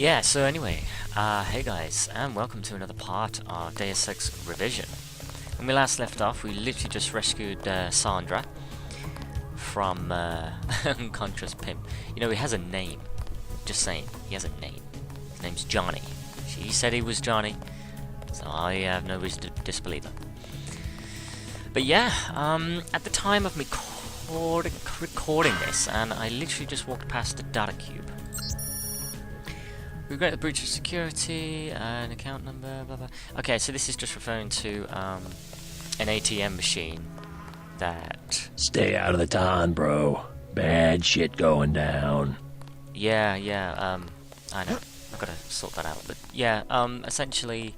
Yeah, so anyway, hey guys, and welcome to another part of Deus Ex Revision. When we last left off, we literally just rescued Sandra from Contra's pimp. You know, he has a name. Just saying, he has a name. His name's Johnny. She said he was Johnny, so I have no reason to disbelieve her. But yeah, at the time of me recording this, and I literally just walked past the data cube. Regret the breach of security, an account number, blah blah. Okay, so this is just referring to an ATM machine that... Stay out of the ton, bro. Bad shit going down. Yeah, I know. I've got to sort that out. But yeah, essentially,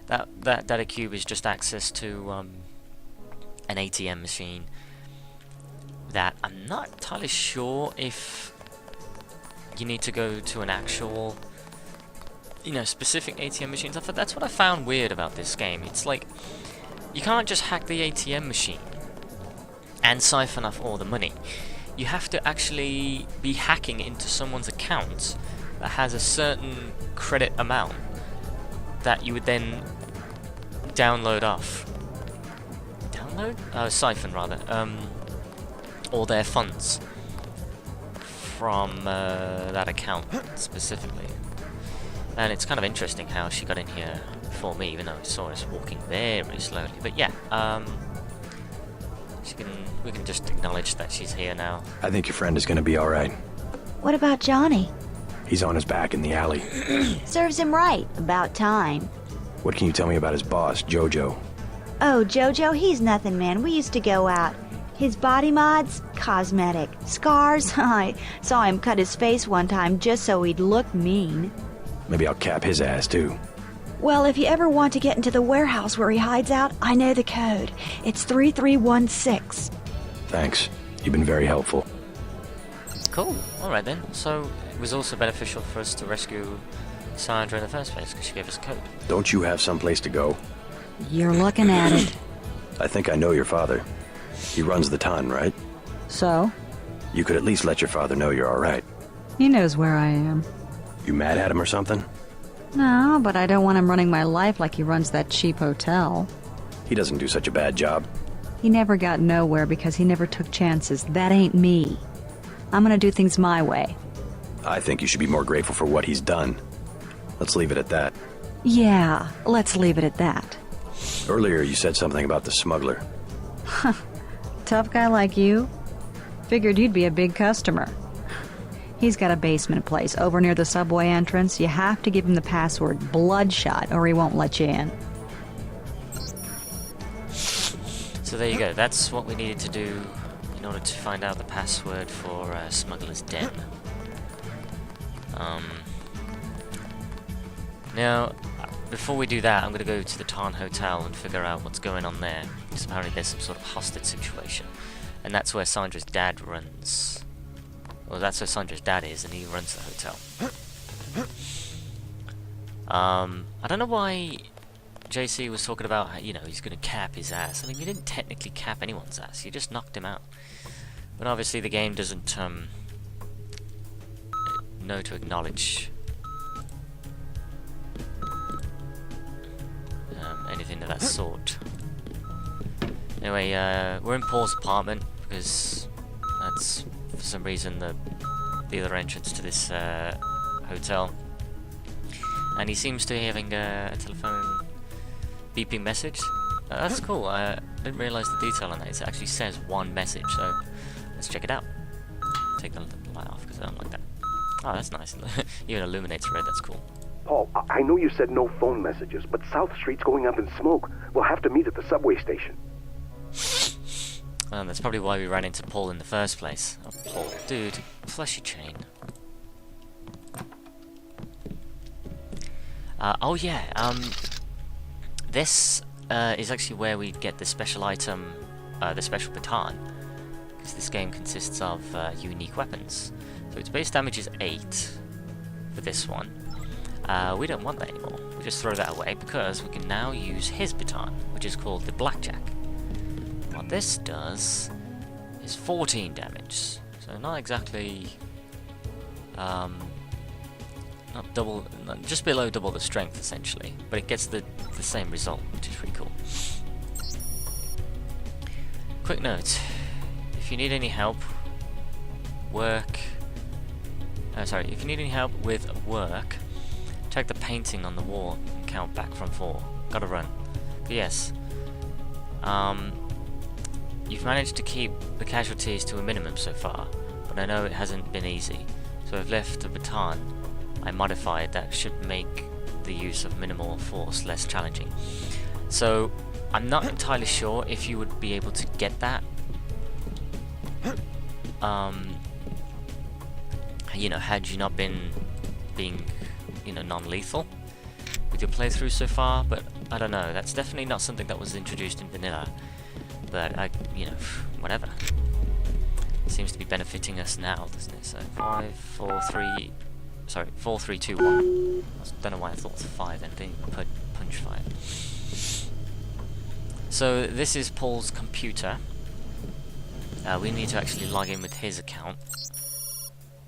that data cube is just access to an ATM machine that I'm not entirely sure if you need to go to an actual, you know, specific ATM machines. That's what I found weird about this game. It's like, you can't just hack the ATM machine and siphon off all the money. You have to actually be hacking into someone's account that has a certain credit amount that you would then download off. Download? Siphon rather. All their funds from that account specifically. And it's kind of interesting how she got in here before me, even though I saw us walking very slowly. But yeah, we can just acknowledge that she's here now. I think your friend is gonna be alright. What about Johnny? He's on his back in the alley. Serves him right. About time. What can you tell me about his boss, Jojo? Oh, Jojo, he's nothing, man. We used to go out. His body mods? Cosmetic. Scars? I saw him cut his face one time just so he'd look mean. Maybe I'll cap his ass, too. Well, if you ever want to get into the warehouse where he hides out, I know the code. It's 3316. Thanks. You've been very helpful. Cool. Alright then. So, it was also beneficial for us to rescue Sandra in the first place, because she gave us a code. Don't you have someplace to go? You're looking at it. I think I know your father. He runs the ton, right? So? You could at least let your father know you're alright. He knows where I am. You mad at him or something? No, but I don't want him running my life like he runs that cheap hotel. He doesn't do such a bad job. He never got nowhere because he never took chances. That ain't me. I'm gonna do things my way. I think you should be more grateful for what he's done. Let's leave it at that. Yeah, let's leave it at that. Earlier you said something about the smuggler. Tough guy like you? Figured you'd be a big customer. He's got a basement place over near the subway entrance. You have to give him the password Bloodshot or he won't let you in. So there you go. That's what we needed to do in order to find out the password for Smuggler's Den. Now, before we do that, I'm going to go to the Tarn Hotel and figure out what's going on there. Because apparently there's some sort of hostage situation. And that's where Sandra's dad runs. Well, that's where Sandra's dad is, and he runs the hotel. I don't know why JC was talking about, you know, he's going to cap his ass. I mean, you didn't technically cap anyone's ass. You just knocked him out. But obviously the game doesn't know to acknowledge anything of that sort. Anyway, we're in Paul's apartment because that's, for some reason, the other entrance to this hotel. And he seems to be having a telephone beeping message. That's cool. I didn't realise the detail on that. It actually says one message, so let's check it out. Take the light off because I don't like that. Oh, that's nice. Even illuminates red, that's cool. Paul, I know you said no phone messages, but South Street's going up in smoke. We'll have to meet at the subway station. That's probably why we ran into Paul in the first place. Oh, Paul, dude, fleshy chain. Oh yeah, this is actually where we get the special item, the special baton. Because this game consists of unique weapons. So its base damage is 8 for this one. We don't want that anymore. We just throw that away because we can now use his baton, which is called the Blackjack. What this does is 14 damage. So not exactly not double, just below double the strength essentially, but it gets the same result, which is pretty cool. Quick note: if you need any help, if you need any help with work, check the painting on the wall and count back from 4. Gotta run. But yes, you've managed to keep the casualties to a minimum so far, but I know it hasn't been easy. So I've left a baton I modified that should make the use of minimal force less challenging. So I'm not entirely sure if you would be able to get that. You know, had you not been being, you know, non-lethal with your playthrough so far, but I don't know. That's definitely not something that was introduced in vanilla. But you know, whatever. It seems to be benefiting us now, doesn't it? So 5, 4, 3. Sorry, 4, 3, 2, 1. I don't know why I thought it was 5 then. Didn't put punch 5. So this is Paul's computer. We need to actually log in with his account.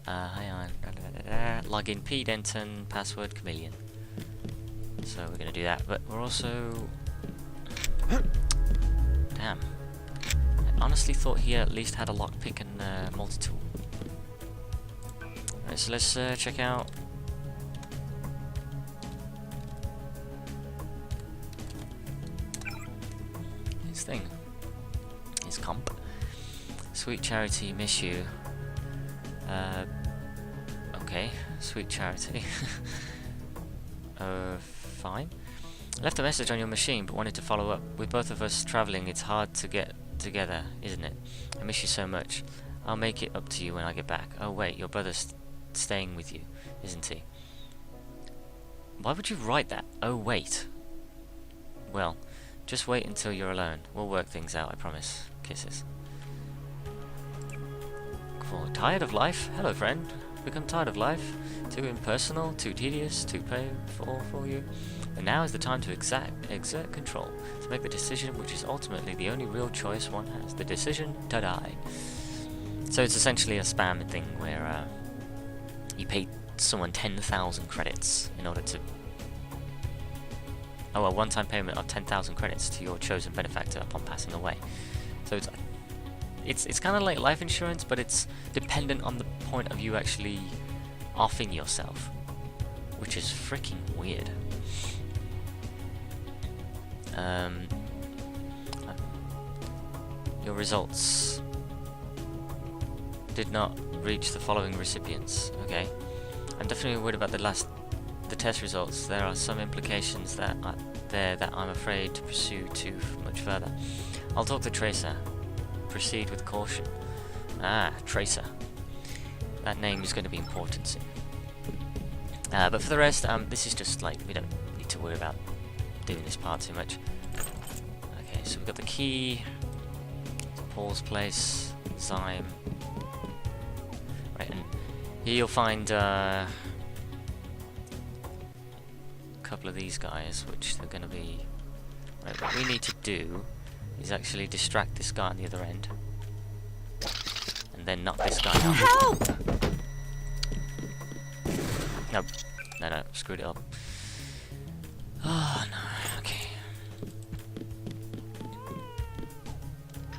Hang on. Login P Denton, password Chameleon. So we're gonna do that, but we're also. Damn. I honestly thought he at least had a lockpick and multi-tool. Right, so let's check out. His thing. His comp. Sweet Charity, miss you. Okay, Sweet Charity. Fine. Left a message on your machine, but wanted to follow up. With both of us traveling, it's hard to get together, isn't it? I miss you so much. I'll make it up to you when I get back. Oh wait, your brother's staying with you, isn't he? Why would you write that? Oh wait. Well, just wait until you're alone. We'll work things out, I promise. Kisses. Cool. Tired of life? Hello, friend. Become tired of life? Too impersonal, too tedious, too painful for you? And now is the time to exert control, to make the decision which is ultimately the only real choice one has. The decision to die. So it's essentially a spam thing where you pay someone 10,000 credits in order to... Oh, a one-time payment of 10,000 credits to your chosen benefactor upon passing away. So it's kind of like life insurance, but it's dependent on the point of you actually offing yourself, which is freaking weird. Your results did not reach the following recipients. Okay, I'm definitely worried about the test results. There are some implications that are there that I'm afraid to pursue too much further. I'll talk to Tracer. Proceed with caution. Ah, Tracer. That name is going to be important soon. But for the rest, this is just like, we don't need to worry about doing this part too much. Okay, so we've got the key to Paul's place, Zyme. Right, and here you'll find a couple of these guys, which they're going to be... Right, what we need to do is actually distract this guy on the other end. And then knock this guy out. Help! Nope. No, screwed it up. Oh, no, okay.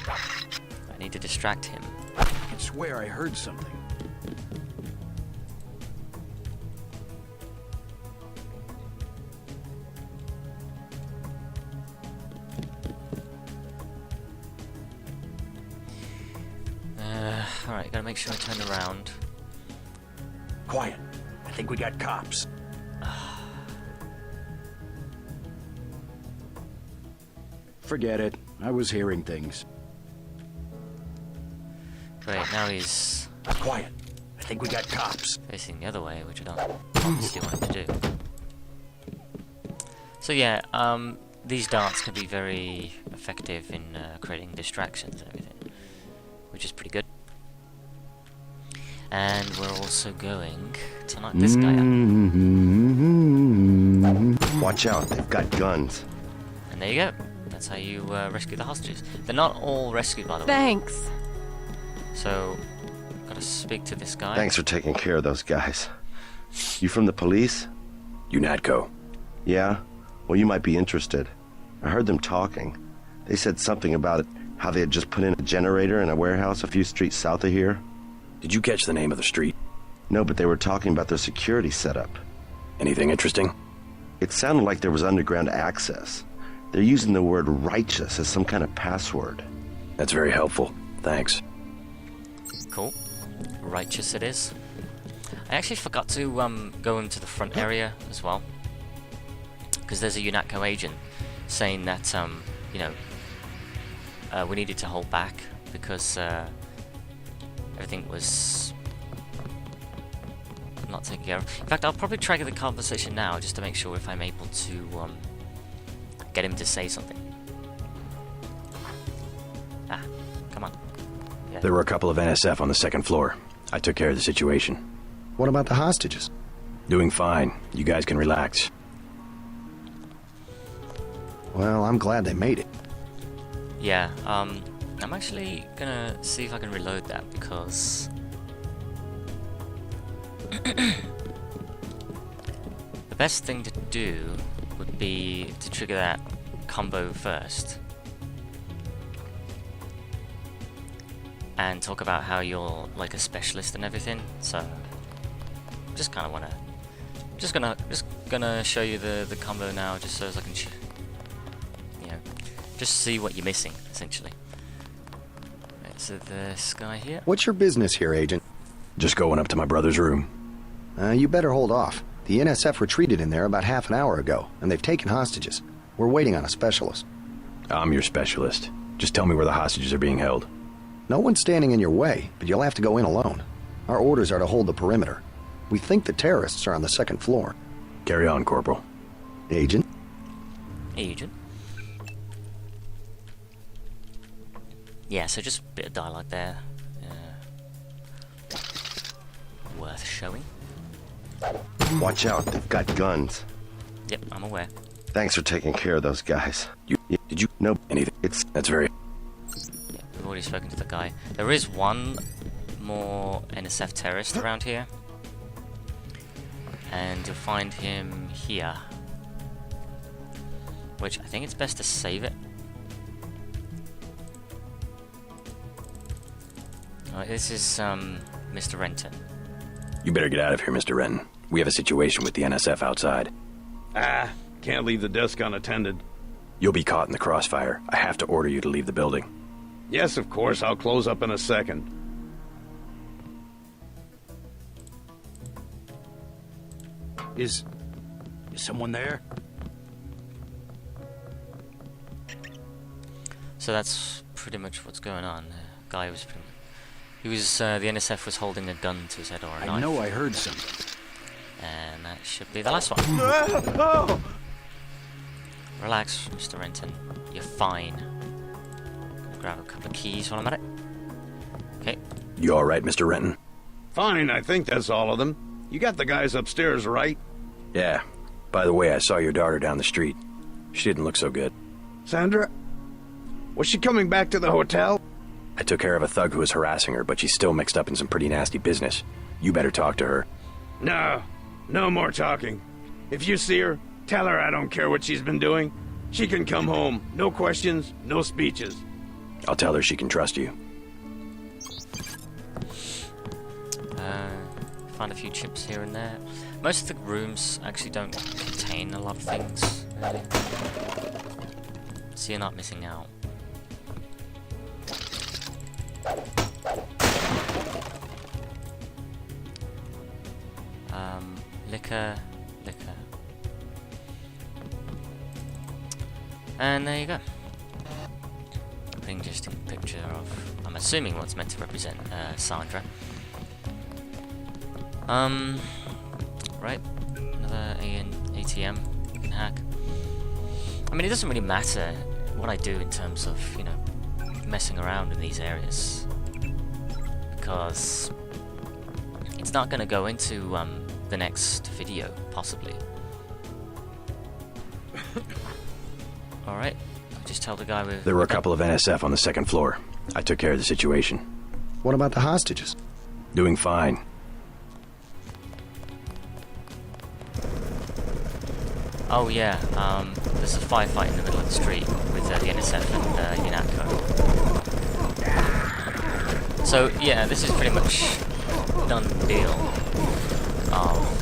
I need to distract him. I swear I heard something. Alright, gotta make sure I turn around. Quiet. I think we got cops. Forget it. I was hearing things. Great, now he's Quiet. I think we got cops. facing the other way, which I don't obviously want him to do. So yeah, these darts can be very effective in creating distractions and everything, which is pretty good. And we're also going to knock this guy out. Watch out, they've got guns. And there you go. That's how you rescue the hostages. They're not all rescued, by the way. Thanks. So, gotta speak to this guy. Thanks for taking care of those guys. You from the police? UNATCO. Yeah? Well, you might be interested. I heard them talking. They said something about it, how they had just put in a generator in a warehouse a few streets south of here. Did you catch the name of the street? No, but they were talking about their security setup. Anything interesting? It sounded like there was underground access. They're using the word righteous as some kind of password. That's very helpful. Thanks. Cool. Righteous it is. I actually forgot to go into the front area as well, because there's a UNATCO agent saying that you know, we needed to hold back because everything was not taken care of. In fact, I'll probably try the conversation now just to make sure if I'm able to get him to say something. Ah, come on. Yeah. There were a couple of NSF on the second floor. I took care of the situation. What about the hostages? Doing fine. You guys can relax. Well, I'm glad they made it. Yeah, I'm actually gonna see if I can reload that because the best thing to do would be to trigger that combo first and talk about how you're like a specialist and everything. So just kind of wanna just gonna show you the combo now, just so as I can you know, just see what you're missing essentially. Right, so this guy here. What's your business here, Agent? Just going up to my brother's room. You better hold off. The NSF retreated in there about half an hour ago, and they've taken hostages. We're waiting on a specialist. I'm your specialist. Just tell me where the hostages are being held. No one's standing in your way, but you'll have to go in alone. Our orders are to hold the perimeter. We think the terrorists are on the second floor. Carry on, Corporal. Agent? Agent. Yeah, so just a bit of dialogue there. Worth showing. Watch out, they've got guns. Yep, I'm aware. Thanks for taking care of those guys. Did you know anything? That's very... Yeah, we've already spoken to the guy. There is one more NSF terrorist around here. And you'll find him here. Which, I think it's best to save it. Alright, this is, Mr. Renton. You better get out of here, Mr. Renton. We have a situation with the NSF outside. Can't leave the desk unattended. You'll be caught in the crossfire. I have to order you to leave the building. Yes, of course, I'll close up in a second. Is someone there? So that's pretty much what's going on. The guy was the NSF was holding a gun to his head or a knife. I know I heard something. And that should be the last one. Relax, Mr. Renton. You're fine. Gonna grab a couple of keys while I'm at it. Okay. You alright, Mr. Renton? Fine, I think that's all of them. You got the guys upstairs, right? Yeah. By the way, I saw your daughter down the street. She didn't look so good. Sandra? Was she coming back to the hotel? I took care of a thug who was harassing her, but she's still mixed up in some pretty nasty business. You better talk to her. No more talking. If you see her, tell her I don't care what she's been doing. She can come home. No questions, no speeches. I'll tell her she can trust you. Find a few chips here and there. Most of the rooms actually don't contain a lot of things, really. So you're not missing out. Liquor. And there you go. Pretty interesting picture of, I'm assuming what's meant to represent Sandra. Right, another ATM you can hack. I mean, it doesn't really matter what I do in terms of, you know, messing around in these areas, because it's not going to go into the next video, possibly. Alright, just tell the guy with... There were a couple of NSF on the second floor. I took care of the situation. What about the hostages? Doing fine. Oh yeah, there's a firefight in the middle of the street with the NSF and Yanatco. So yeah, this is pretty much done deal of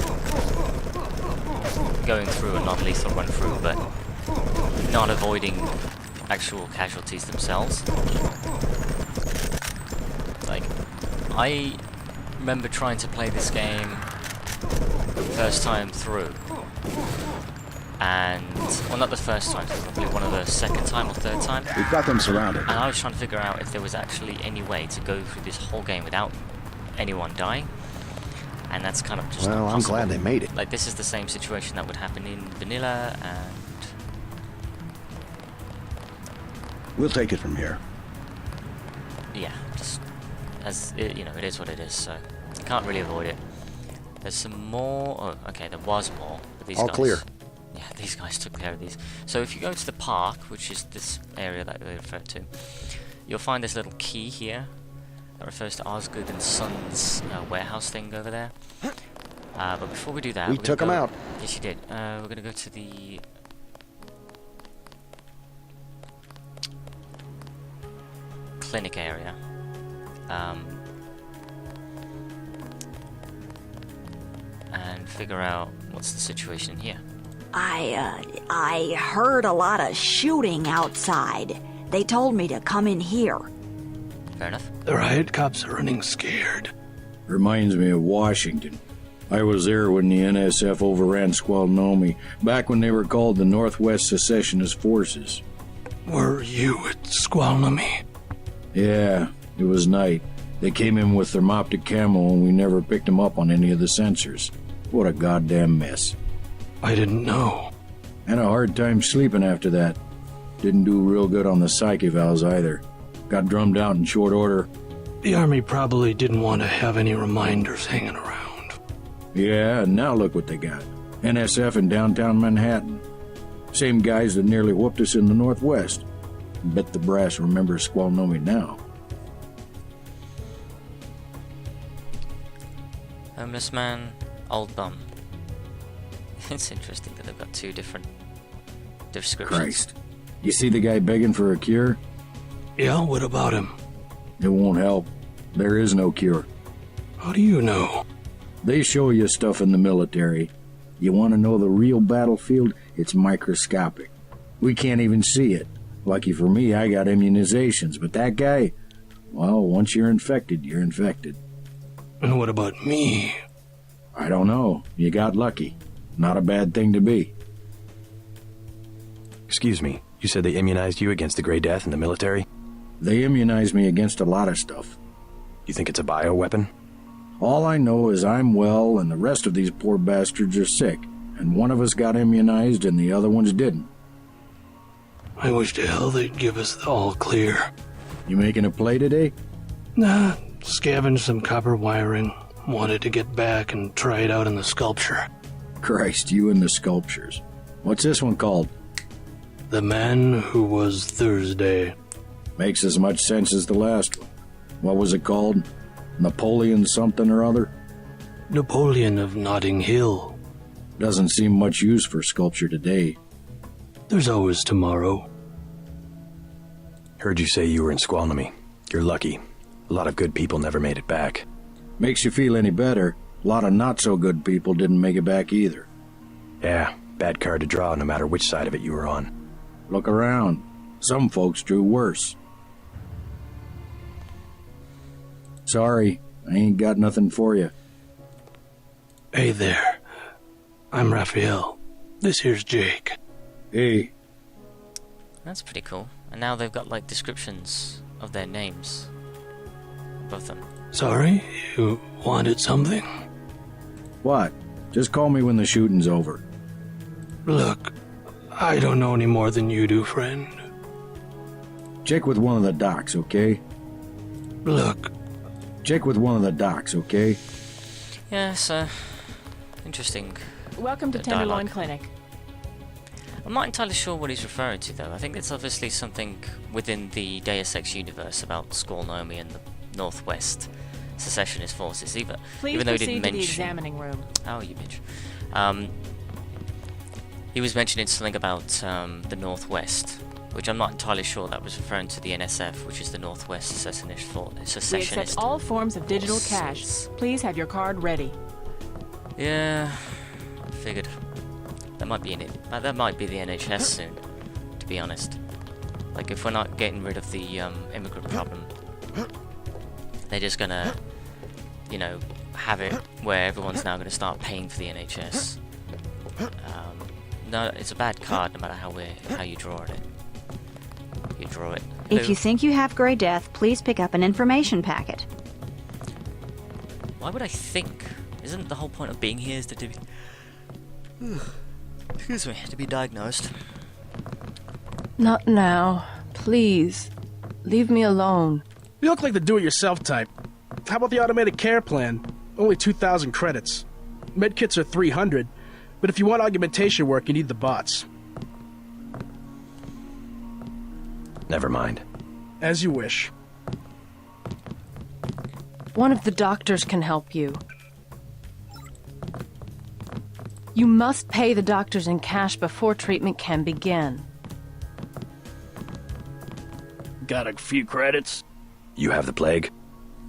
going through a non-lethal run through, but not avoiding actual casualties themselves. Like, I remember trying to play this game first time through, and well, not the first time, probably one of the second time or third time. We've got them surrounded. And I was trying to figure out if there was actually any way to go through this whole game without anyone dying, and that's kind of just Well, I'm impossible. glad they made it. Like, this is the same situation that would happen in vanilla, and We'll take it from here. yeah, just as it, you know, it is what it is. So you can't really avoid it. There's some more. Oh, okay, there was more, but these All guys. clear. Yeah, these guys took care of these. So if you go to the park, which is this area that they refer to, you'll find this little key here that refers to Osgood and Sons warehouse thing over there. But before we do that, We we're took gonna him go- out. Yes, you did. We're gonna go to the clinic area. And figure out what's the situation here. I heard a lot of shooting outside. They told me to come in here. Fair enough. The riot cops are running scared. Reminds me of Washington. I was there when the NSF overran Squalnomi, back when they were called the Northwest Secessionist Forces. Were you at Squalnomi? Yeah, it was night. They came in with thermoptic camo and we never picked them up on any of the sensors. What a goddamn mess. I didn't know. Had a hard time sleeping after that. Didn't do real good on the psyche valves either. Got drummed out in short order. The army probably didn't want to have any reminders hanging around. Yeah, and now look what they got. NSF in downtown Manhattan. Same guys that nearly whooped us in the Northwest. Bet the brass remembers Squalnomi now. Homeless man, old bum. It's interesting that they've got two different descriptions. Christ. You see the guy begging for a cure? Yeah, what about him? It won't help. There is no cure. How do you know? They show you stuff in the military. You want to know the real battlefield? It's microscopic. We can't even see it. Lucky for me, I got immunizations, but that guy, well, once you're infected, you're infected. And what about me? I don't know. You got lucky. Not a bad thing to be. Excuse me, you said they immunized you against the Grey Death in the military? They immunized me against a lot of stuff. You think it's a bioweapon? All I know is I'm well and the rest of these poor bastards are sick, and one of us got immunized and the other ones didn't. I wish to hell they'd give us the all clear. You making a play today? Nah, scavenged some copper wiring. Wanted to get back and try it out in the sculpture. Christ, you and the sculptures. What's this one called? The Man Who Was Thursday. Makes as much sense as the last one. What was it called? Napoleon something or other? Napoleon of Notting Hill. Doesn't seem much use for sculpture today. There's always tomorrow. Heard you say you were in Squalnomi. You're lucky. A lot of good people never made it back. Makes you feel any better, a lot of not-so-good people didn't make it back either. Yeah, bad card to draw no matter which side of it you were on. Look around. Some folks drew worse. Sorry, I ain't got nothing for you. Hey there. I'm Raphael. This here's Jake. Hey, That's pretty cool. And now they've got like descriptions of their names. Both of them. Sorry, you wanted something? what? Just call me when the shooting's over. Look, I don't know any more than you do, friend. Check with one of the docs, okay? Look, Check with one of the docs, okay? Yes, interesting. Welcome to The Tenderloin dialogue. Clinic. I'm not entirely sure what he's referring to, though. I think it's obviously something within the Deus Ex universe about Squalnomi and the Northwest Secessionist Forces. Please even though he proceed didn't to the mention. examining room. Oh, you bitch. He was mentioning something about the Northwest, which I'm not entirely sure that was referring to the NSF, which is the Northwest Secessionist. We accept all forms of digital cash. Please have your card ready. Yeah, figured. That might be that might be the NHS soon, to be honest. Like, if we're not getting rid of the immigrant problem, they're just gonna, you know, have it where everyone's now gonna start paying for the NHS. No, it's a bad card no matter how you draw it. You draw it. If you think you have Grey Death, please pick up an information packet. Why would I think? Isn't the whole point of being here is to be... Excuse me, to be diagnosed? Not now. Please. Leave me alone. You look like the do-it-yourself type. How about the automated care plan? Only 2,000 credits. Medkits are 300, but if you want augmentation work, you need the bots. Never mind. As you wish. One of the doctors can help you. You must pay the doctors in cash before treatment can begin. Got a few credits? You have the plague?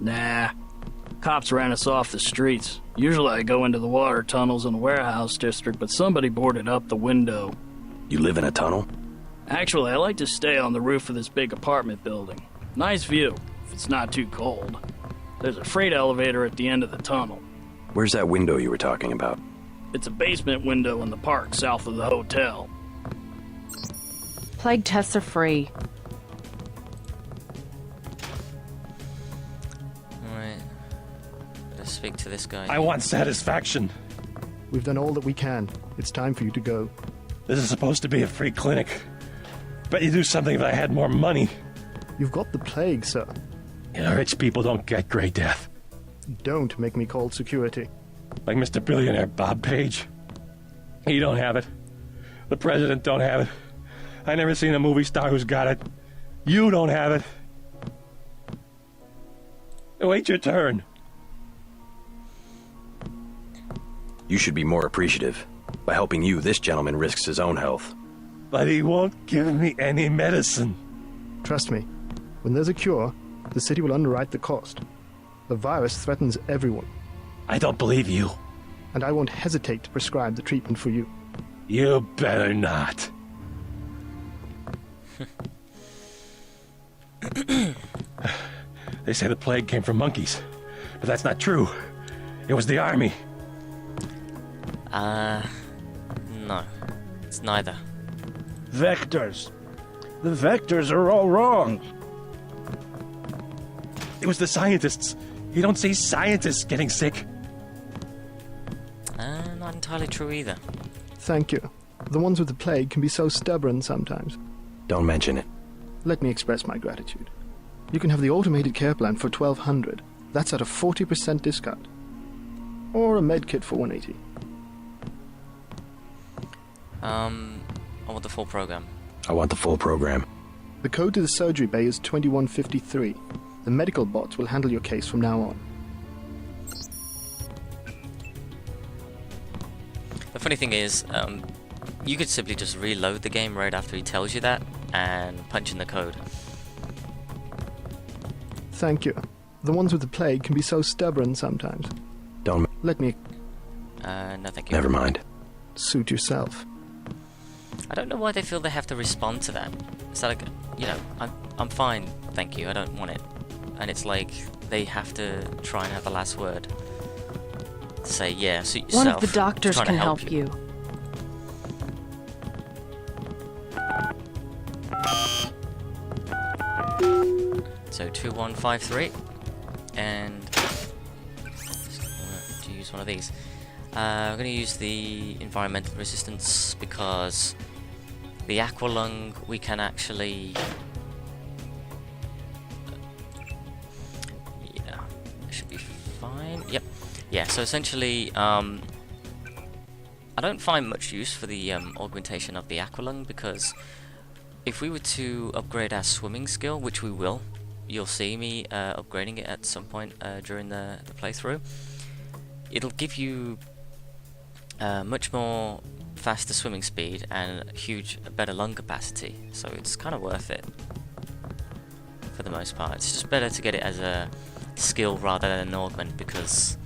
Nah. Cops ran us off the streets. Usually I go into the water tunnels in the warehouse district, but somebody boarded up the window. You live in a tunnel? Actually, I like to stay on the roof of this big apartment building. Nice view, if it's not too cold. There's a freight elevator at the end of the tunnel. Where's that window you were talking about? It's a basement window in the park south of the hotel. Plague tests are free. Alright. Let's speak to this guy. I want satisfaction. We've done all that we can. It's time for you to go. This is supposed to be a free clinic. Bet you do something if I had more money. You've got the plague, sir. You know, rich people don't get Grey Death. Don't make me call security. Like Mr. Billionaire Bob Page. He don't have it. The president don't have it. I never seen a movie star who's got it. You don't have it. Wait your turn. You should be more appreciative. By helping you, this gentleman risks his own health. But he won't give me any medicine. Trust me, when there's a cure, the city will underwrite the cost. The virus threatens everyone. I don't believe you. And I won't hesitate to prescribe the treatment for you. You better not. They say the plague came from monkeys, but that's not true. It was the army. No. It's neither. Vectors. The vectors are all wrong. It was the scientists. You don't see scientists getting sick. Not entirely true either. Thank you. The ones with the plague can be so stubborn sometimes. Don't mention it. Let me express my gratitude. You can have the automated care plan for $1,200. That's at a 40% discount. Or a med kit for $180. I want the full program. I want the full program. The code to the surgery bay is 2153. The medical bots will handle your case from now on. The funny thing is, you could simply just reload the game right after he tells you that and punch in the code. Thank you. The ones with the plague can be so stubborn sometimes. Don't... Let me... No thank you. Never mind. Suit yourself. I don't know why they feel they have to respond to that. It's like, you know, I'm fine, thank you, I don't want it. And it's like, they have to try and have the last word. Say, yeah, suit yourself. One of the doctors can help you. So 2153, and to use one of these. I'm going to use the environmental resistance because the aqua lung we can actually, yeah, should be fine. Yep, yeah. So essentially, I don't find much use for the augmentation of the aqua lung because if we were to upgrade our swimming skill, which we will. You'll see me upgrading it at some point during the playthrough. It'll give you much more faster swimming speed and better lung capacity, so it's kind of worth it for the most part. It's just better to get it as a skill rather than an augment, because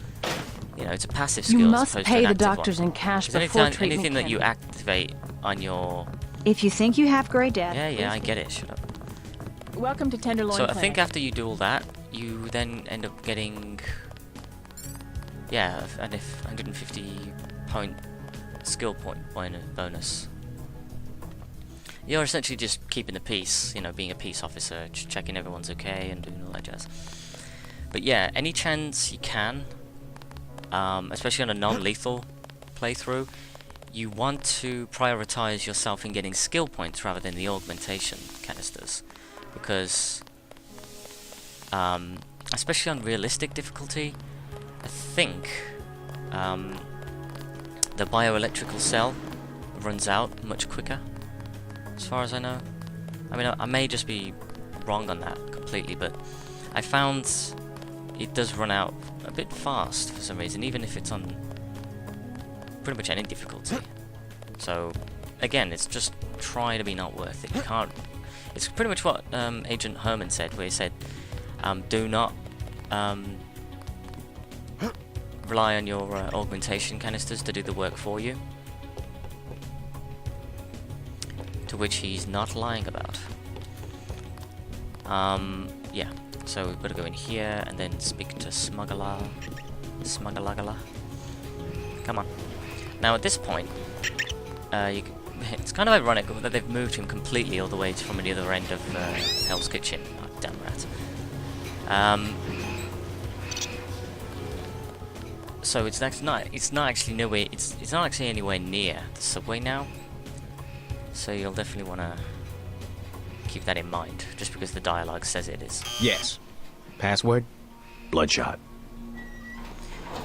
you know it's a passive skill. You as must opposed pay to an the active doctors one. in cash Because before treatment anything that you can. activate on your If you think you have gray data, yeah, I get it. Shut up. Welcome to Tenderloin So I Clinic. think after you do all that, you then end up getting an 150 point skill point bonus. You're essentially just keeping the peace, you know, being a peace officer, just checking everyone's okay and doing all that jazz. But yeah, any chance you can, especially on a non-lethal playthrough, you want to prioritize yourself in getting skill points rather than the augmentation canisters, because especially on realistic difficulty, I think the bioelectrical cell runs out much quicker, as far as I know. I mean, I may just be wrong on that completely, but I found it does run out a bit fast for some reason, even if it's on pretty much any difficulty. So again, it's just try to be not worth it. You can't. It's pretty much what Agent Herman said, where he said, do not rely on your augmentation canisters to do the work for you. To which he's not lying about. Yeah, so we've got to go in here and then speak to Smuggler. Come on. Now at this point, it's kind of ironic that they've moved him completely all the way from the other end of Hell's Kitchen. Oh, damn rat. So it's not actually anywhere near the subway now. So you'll definitely want to keep that in mind, just because the dialogue says it is. Yes. Password? Bloodshot.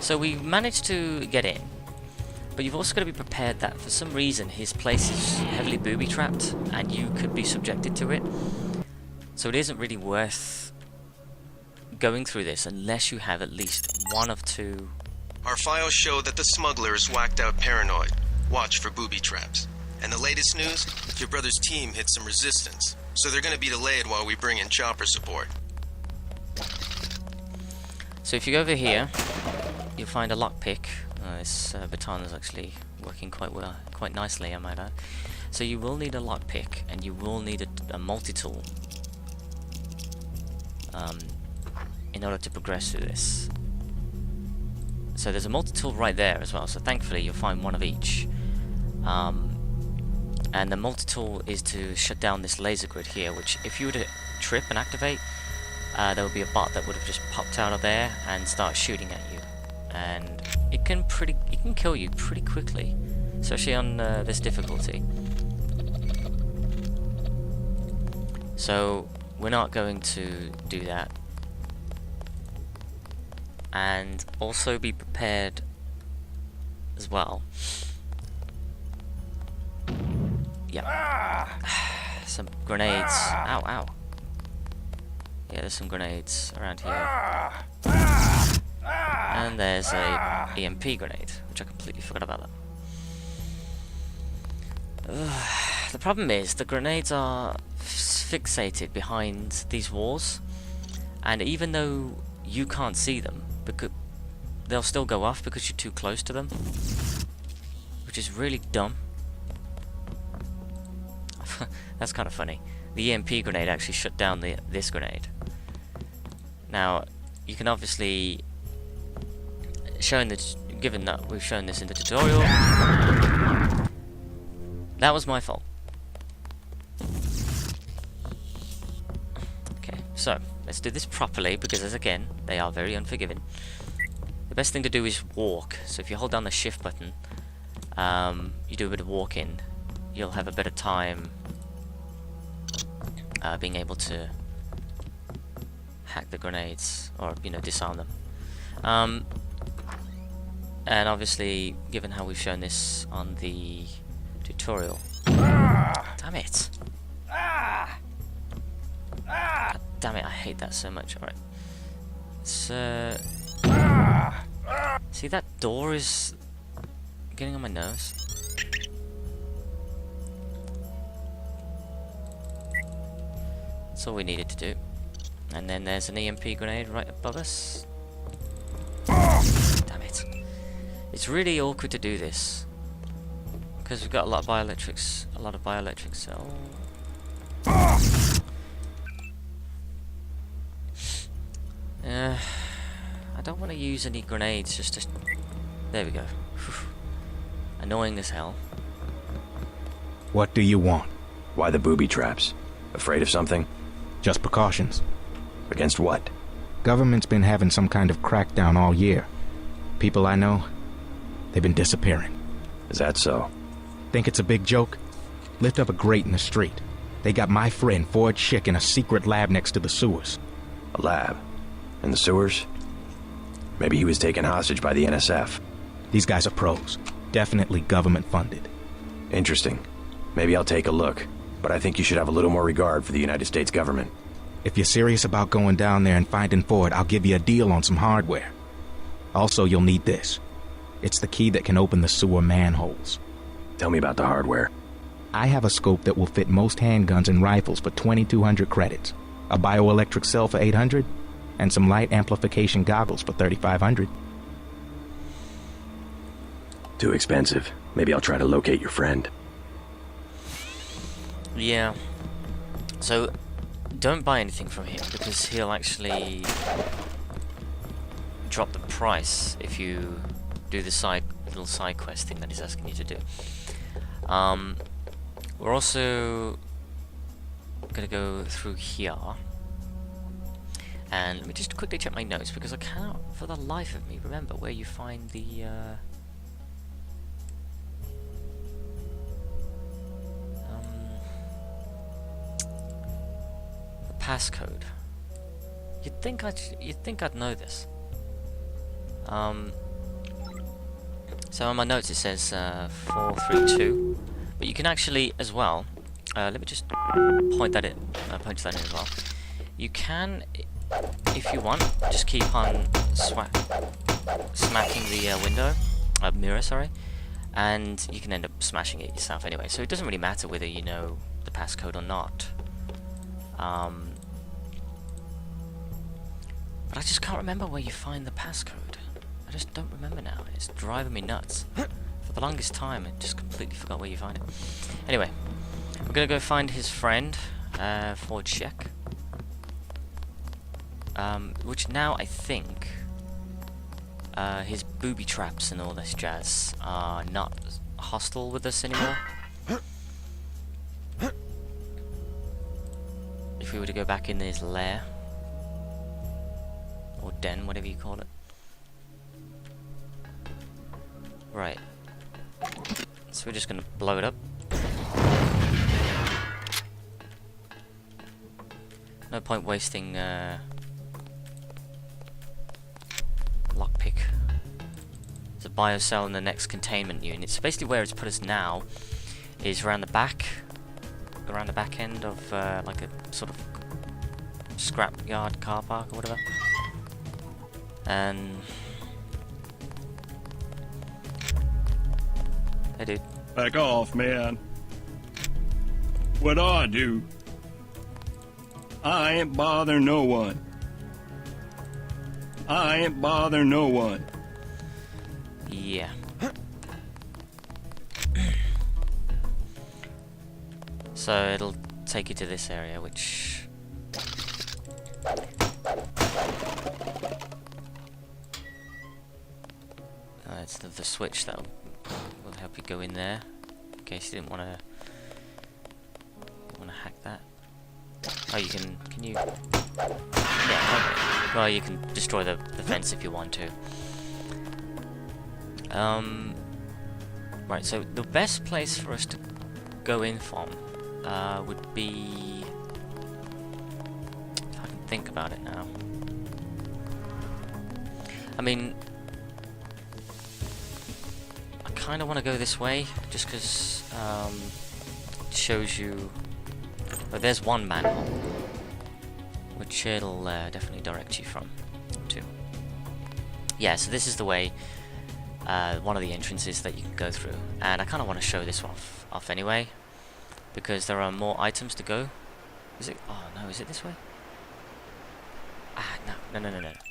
So we managed to get in, but you've also got to be prepared that for some reason his place is heavily booby-trapped, and you could be subjected to it. So it isn't really worth going through this unless you have at least one of two. Our files show that the smuggler is whacked out paranoid. Watch for booby traps. And the latest news? Your brother's team hit some resistance, so they're gonna be delayed while we bring in chopper support. So if you go over here, you'll find a lockpick. This baton is actually working quite nicely, I might add. So you will need a lockpick, and you will need a multi-tool in order to progress through this. So there's a multi-tool right there as well, so thankfully you'll find one of each. And the multi-tool is to shut down this laser grid here, which if you were to trip and activate, there would be a bot that would have just popped out of there and start shooting at you. And it can kill you pretty quickly, especially on this difficulty. So we're not going to do that. And also be prepared as well. Yep. Some grenades. Ow, ow. Yeah, there's some grenades around here. And there's a EMP grenade, which I completely forgot about that. The problem is, the grenades are fixated behind these walls, and even though you can't see them, because they'll still go off because you're too close to them, which is really dumb. That's kind of funny. The EMP grenade actually shut down this grenade. Now, you can obviously, given that we've shown this in the tutorial, that was my fault. Okay, so let's do this properly, because as again, they are very unforgiving. The best thing to do is walk. So if you hold down the shift button, you do a bit of walking, you'll have a better time being able to hack the grenades, or disarm them. And obviously, given how we've shown this on the tutorial, damn it! God damn it! I hate that so much. All right, so see, that door is getting on my nerves. That's all we needed to do. And then there's an EMP grenade right above us. Damn it. It's really awkward to do this. Because we've got a lot of bioelectrics. So... I don't want to use any grenades, just to... There we go. Annoying as hell. What do you want? Why the booby traps? Afraid of something? Just precautions. Against what? Government's been having some kind of crackdown all year. People I know, they've been disappearing. Is that so? Think it's a big joke? Lift up a grate in the street. They got my friend Ford Schick in a secret lab next to the sewers. A lab? In the sewers? Maybe he was taken hostage by the NSF. These guys are pros. Definitely government funded. Interesting. Maybe I'll take a look. But I think you should have a little more regard for the United States government. If you're serious about going down there and finding Ford, I'll give you a deal on some hardware. Also, you'll need this. It's the key that can open the sewer manholes. Tell me about the hardware. I have a scope that will fit most handguns and rifles for 2,200 credits, a bioelectric cell for 800, and some light amplification goggles for 3,500. Too expensive. Maybe I'll try to locate your friend. Yeah. So, don't buy anything from him, because he'll actually drop the price if you do the little side quest thing that he's asking you to do. We're also gonna go through here, and let me just quickly check my notes, because I cannot for the life of me remember where you find the passcode. You'd think I'd know this. So on my notes it says 432, but you can actually as well. Let me just point that in as well. You can, if you want, just keep on smacking the mirror, sorry, and you can end up smashing it yourself anyway. So it doesn't really matter whether you know the passcode or not. But I just can't remember where you find the passcode. I just don't remember now. It's driving me nuts. For the longest time, I just completely forgot where you find it. Anyway, we're gonna go find his friend, Ford Schick. Which now I think his booby traps and all this jazz are not hostile with us anymore. If we were to go back in his lair, or den, whatever you call it. Right. So we're just gonna blow it up. No point wasting lockpick. There's a biocell in the next containment unit. So basically where it's put us now is around the back end of like a sort of scrap yard car park or whatever. And hey dude. Back off, man. What I do? I ain't bother no one. I ain't bother no one. Yeah. So it'll take you to this area, which it's the switch that will help you go in there. In case you didn't want to hack that. Oh, you can you? Yeah. Okay. Well, you can destroy the fence if you want to. Right. So the best place for us to go in from would be, if I can think about it now. I mean, I kind of want to go this way, just because it shows you. Well, there's one manhole, which it'll definitely direct you to. Yeah, so this is the way, one of the entrances that you can go through, and I kind of want to show this off anyway, because there are more items to go Is it? Oh no, is it this way? Ah, no.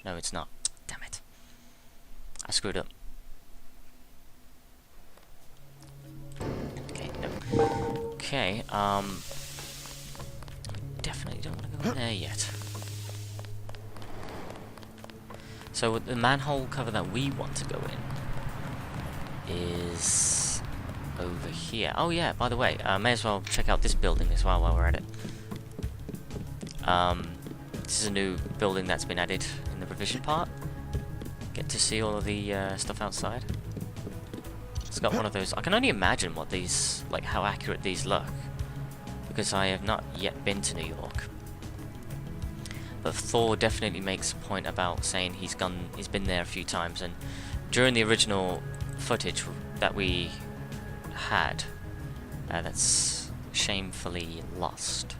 No, it's not. Damn it. I screwed up. Okay, no. Okay, definitely don't want to go in there yet. So the manhole cover that we want to go in is over here. Oh yeah, by the way, may as well check out this building as well while we're at it. This is a new building that's been added in the revision part. Get to see all of the stuff outside. It's got one of those. I can only imagine what these, like, how accurate these look, because I have not yet been to New York. But Thor definitely makes a point about saying he's been there a few times, and during the original footage that we had, that's shamefully lost.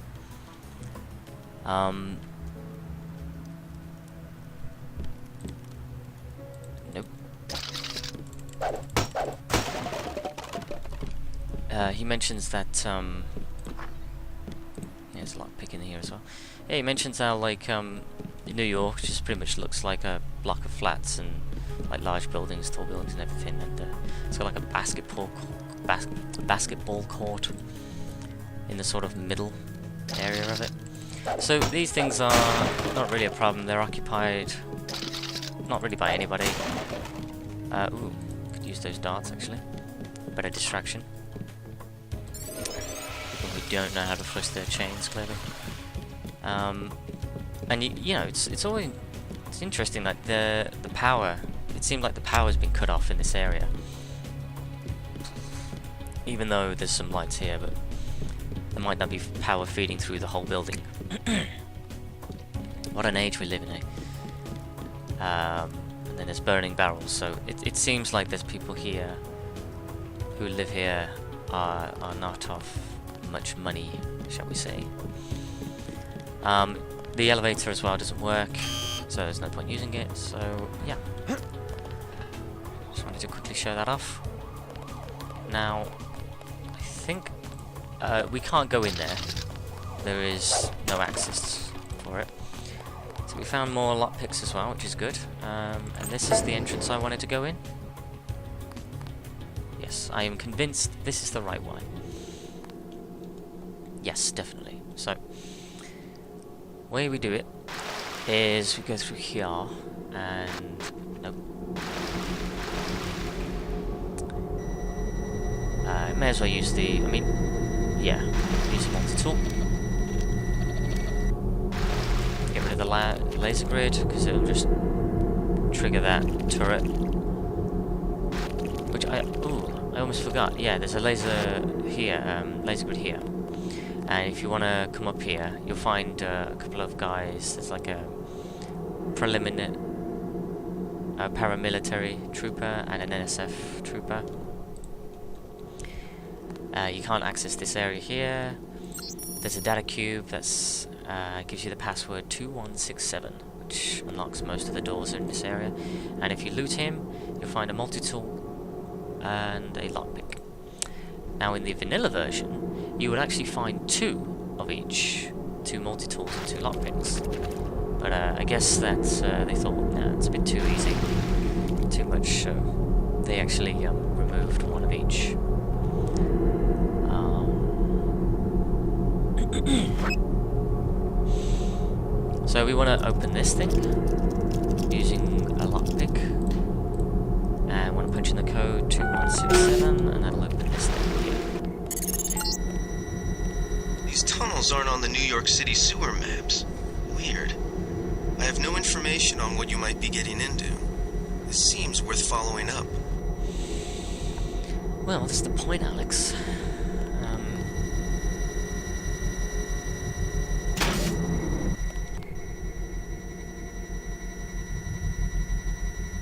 Nope. He mentions that there's a lot of picking here as well. Yeah, he mentions how, like, New York just pretty much looks like a block of flats and like large buildings, tall buildings and everything, and it's got like a basketball court in the sort of middle area of it. So these things are not really a problem. They're occupied not really by anybody. Ooh, could use those darts actually. Better distraction. People who don't know how to twist their chains, clearly. And you know, it's always interesting that the power. It seemed like the power's been cut off in this area, even though there's some lights here, but there might not be power feeding through the whole building. What an age we live in, eh? And then there's burning barrels, so it seems like there's people here who live here are not of much money, shall we say. The elevator as well doesn't work, so there's no point using it, so yeah. Just wanted to quickly show that off. Now, I think we can't go in there. There is no access for it. So we found more lockpicks as well, which is good. And this is the entrance I wanted to go in. Yes, I am convinced this is the right one. Yes, definitely. So, way we do it is we go through here, and nope. May as well use the, use a multi-tool. Get rid of the laser grid, because it'll just trigger that turret. Which I almost forgot. Yeah, there's a laser here, laser grid here. And if you want to come up here, you'll find a couple of guys. There's like a paramilitary trooper and an NSF trooper. You can't access this area here. There's a data cube that's gives you the password 2167, which unlocks most of the doors in this area. And if you loot him, you'll find a multi-tool and a lockpick. Now in the vanilla version, you would actually find two of each, 2 multi-tools and 2 lockpicks. But I guess that they thought, nah, it's a bit too easy, too much, so they actually removed one of each. So we want to open this thing using a lockpick, and want to punch in the code 2167, and that'll open this thing here. These tunnels aren't on the New York City sewer maps. Weird. I have no information on what you might be getting into. This seems worth following up. Well, that's the point, Alex.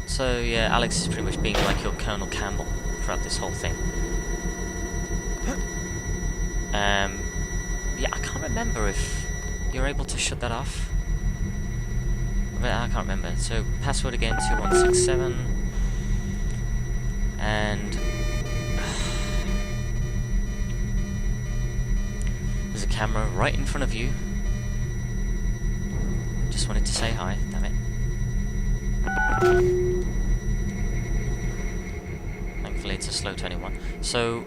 So yeah, Alex is pretty much being like your Colonel Campbell throughout this whole thing. Yeah, I can't remember if you're able to shut that off. I can't remember. So password again 2167, and there's a camera right in front of you. just wanted to say hi, damn it. Thankfully it's a slow 21. So,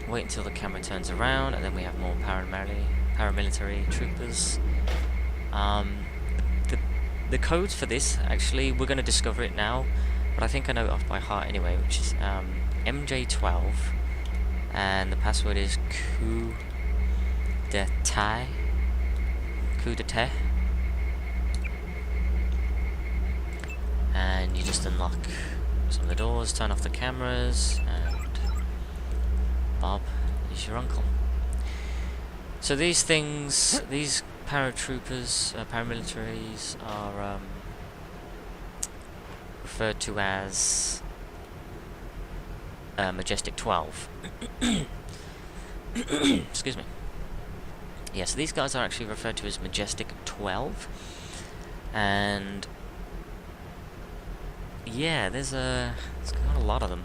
wait until the camera turns around, and then we have more paramilitary troopers. The codes for this, actually, we're going to discover it now, but I think I know it off by heart anyway, which is MJ12, and the password is coup d'etat. And you just unlock some of the doors, turn off the cameras, and Bob is your uncle. So these things, these paratroopers, paramilitaries are referred to as Majestic 12. Excuse me. Yeah, so these guys are actually referred to as Majestic 12. And yeah, there's quite a lot of them.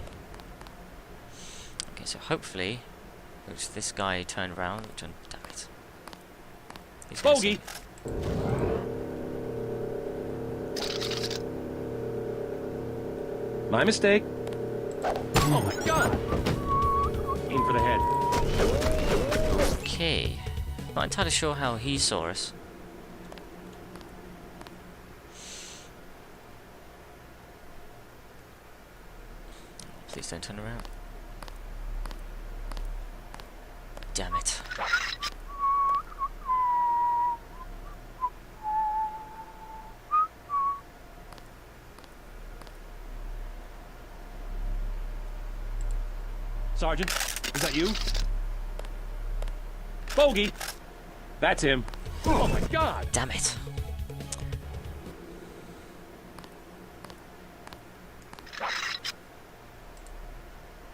Okay, so hopefully, which this guy turned around, damn it. He's Bogey! My mistake. Oh my god! Aim for the head. Okay. Not entirely sure how he saw us. Please don't turn around. Damn it. Sergeant, is that you? Bogey! That's him. Oh my god! Damn it.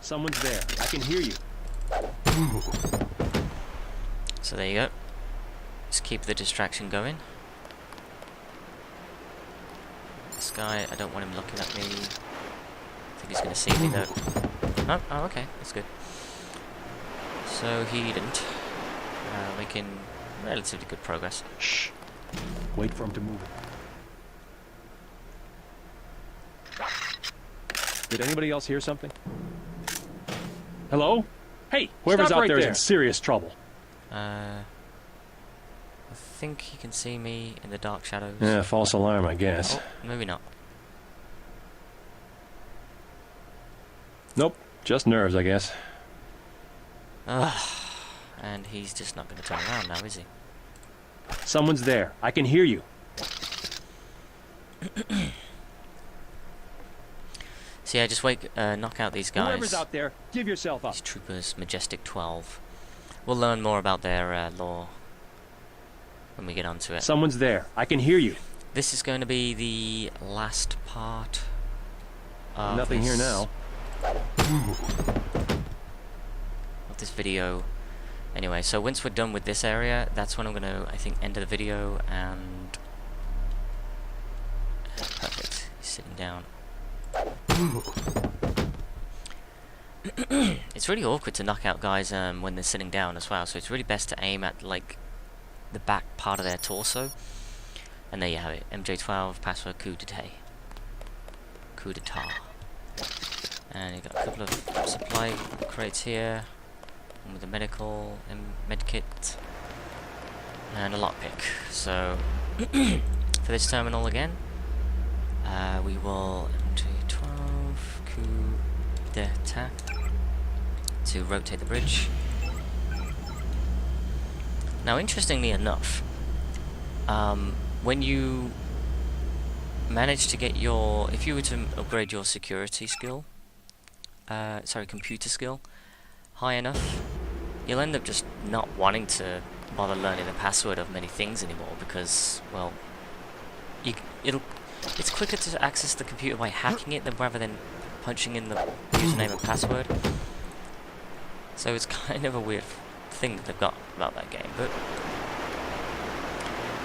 Someone's there. I can hear you. So there you go. Just keep the distraction going. This guy, I don't want him looking at me. I think he's going to see me though. Oh, okay, that's good. So he didn't. Making relatively good progress. Shh. Wait for him to move. Did anybody else hear something? Hello? Hey, whoever's out there is in serious trouble. I think he can see me in the dark shadows. Yeah, false alarm, I guess. Oh, maybe not. Nope, just nerves, I guess. And he's just not going to turn around now, is he? Someone's there. I can hear you. So yeah, just wait, knock out these guys. Whoever's out there, give yourself up. These troopers, Majestic 12. We'll learn more about their lore when we get onto it. Someone's there. I can hear you. This is going to be the last part of Nothing here now. Of this video. Anyway, so once we're done with this area, that's when I'm going to, I think, end the video, and perfect. He's sitting down. It's really awkward to knock out guys when they're sitting down as well, so it's really best to aim at like the back part of their torso. And there you have it, MJ12 password coup d'etat. Coup d'etat. And you've got a couple of supply crates here, one with a medical medkit, and a lockpick. So for this terminal again, we will MJ12 coup d'etat to rotate the bridge. Now, interestingly enough, when you manage to get your, if you were to upgrade your security skill, computer skill, high enough, you'll end up just not wanting to bother learning the password of many things anymore, because, well, it's quicker to access the computer by hacking it rather than punching in the username and password. So it's kind of a weird thing that they've got about that game, but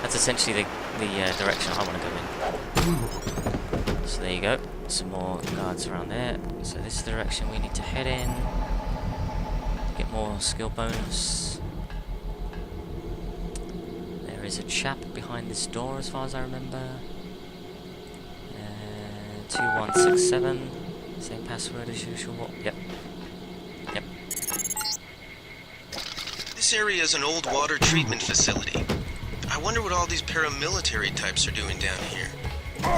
that's essentially the direction I want to go in. So there you go, some more guards around there. So this is the direction we need to head in to get more skill bonus. There is a chap behind this door, as far as I remember. 2167. Same password as usual. Yep. Yep. This area is an old water treatment facility. I wonder what all these paramilitary types are doing down here.